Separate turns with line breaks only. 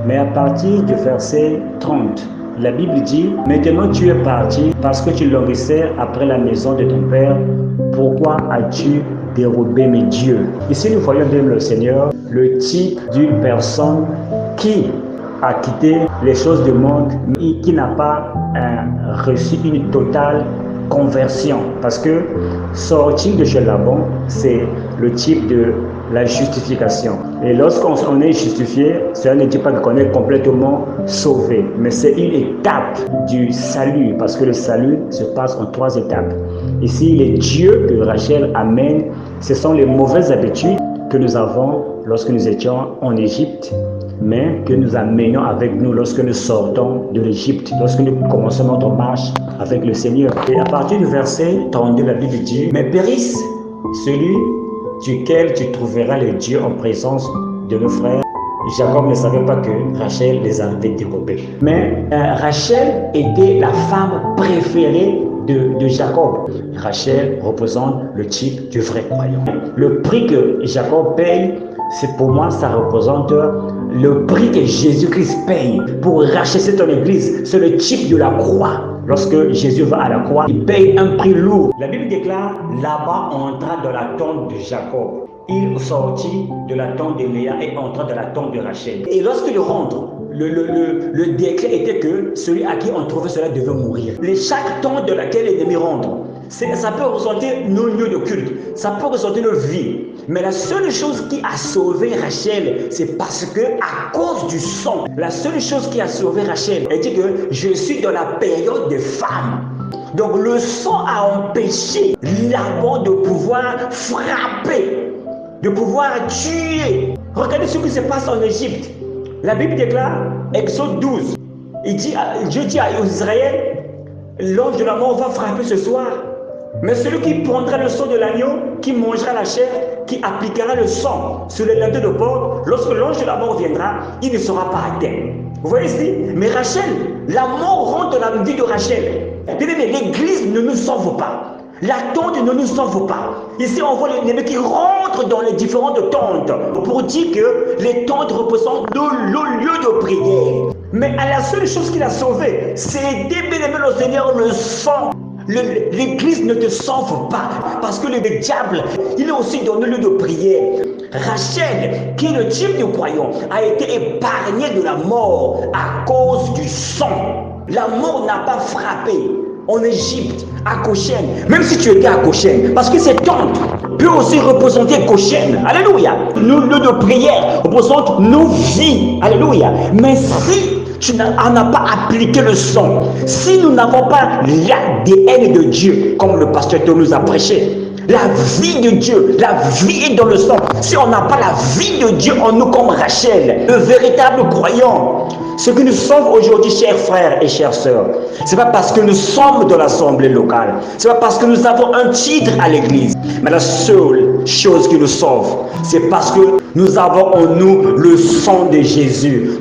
Mais à partir du verset 30, la Bible dit, maintenant tu es parti parce que tu languissais après la maison de ton père. Pourquoi as-tu dérobé mes dieux? Ici nous voyons bien le Seigneur, le type d'une personne qui a quitté les choses du monde, mais qui n'a pas reçu une totale conversion. Parce que sortir de chez Laban, c'est le type de la justification. Et lorsqu'on est justifié, cela ne dit pas qu'on est complètement sauvé, mais c'est une étape du salut, parce que le salut se passe en 3 étapes. Ici, les dieux que Rachel amène, ce sont les mauvaises habitudes que nous avons lorsque nous étions en Égypte, mais que nous amenons avec nous lorsque nous sortons de l'Égypte, lorsque nous commençons notre marche avec le Seigneur. Et à partir du verset 32, la Bible dit, mais périsse celui duquel tu trouveras les dieux en présence de nos frères. Jacob ne savait pas que Rachel les avait dérobés. Mais Rachel était la femme préférée de Jacob. Rachel représente le type du vrai croyant. Le prix que Jacob paye, c'est pour moi, ça représente le prix que Jésus-Christ paye pour racheter ton église. C'est le type de la croix. Lorsque Jésus va à la croix, il paye un prix lourd. La Bible déclare, là-bas, on entra dans la tente de Jacob. Il sortit de la tente de Léa et entra dans la tente de Rachel. Et lorsqu'il rentre, le décret était que celui à qui on trouvait cela devait mourir. Chaque tente de laquelle l'ennemi rentre, ça peut ressentir nos lieux de culte, ça peut ressentir nos vies. Mais la seule chose qui a sauvé Rachel, c'est parce que à cause du sang, la seule chose qui a sauvé Rachel, elle dit que je suis dans la période des femmes. Donc le sang a empêché Laban de pouvoir frapper, de pouvoir tuer. Regardez ce qui se passe en Égypte. La Bible déclare, Exode 12, Dieu dit à Israël, l'ange de la mort va frapper ce soir. Mais celui qui prendra le sang de l'agneau, qui mangera la chair, qui appliquera le sang sur les linteaux de porte, lorsque l'ange de la mort viendra, il ne sera pas atteint. Vous voyez ici? Mais Rachel, la mort rentre dans la vie de Rachel. L'église ne nous sauve pas. La tente ne nous sauve pas. Ici, on voit l'ennemi qui rentre dans les différentes tentes pour dire que les tentes représentent le lieu de prière. Mais à la seule chose qui l'a sauvé, c'est bien aimé le Seigneur, le sang. L'église ne te sauve pas parce que le diable, il est aussi dans le lieu de prière. Rachel, qui est le type de croyant, a été épargnée de la mort à cause du sang. La mort n'a pas frappé en Égypte, à Goshen, même si tu étais à Goshen, parce que cette tente peut aussi représenter Goshen. Alléluia. Nos lieux de prière représentent nos vies. Alléluia. Mais si tu n'en as pas appliqué le sang, si nous n'avons pas l'ADN de Dieu, comme le pasteur nous a prêché, la vie de Dieu, la vie est dans le sang. Si on n'a pas la vie de Dieu en nous comme Rachel, le véritable croyant, ce que nous sommes aujourd'hui, chers frères et chères sœurs, c'est pas parce que nous sommes dans l'assemblée locale, c'est pas parce que nous avons un titre à l'église, mais la seule chose qui nous sauve, c'est parce que nous avons en nous le sang de Jésus.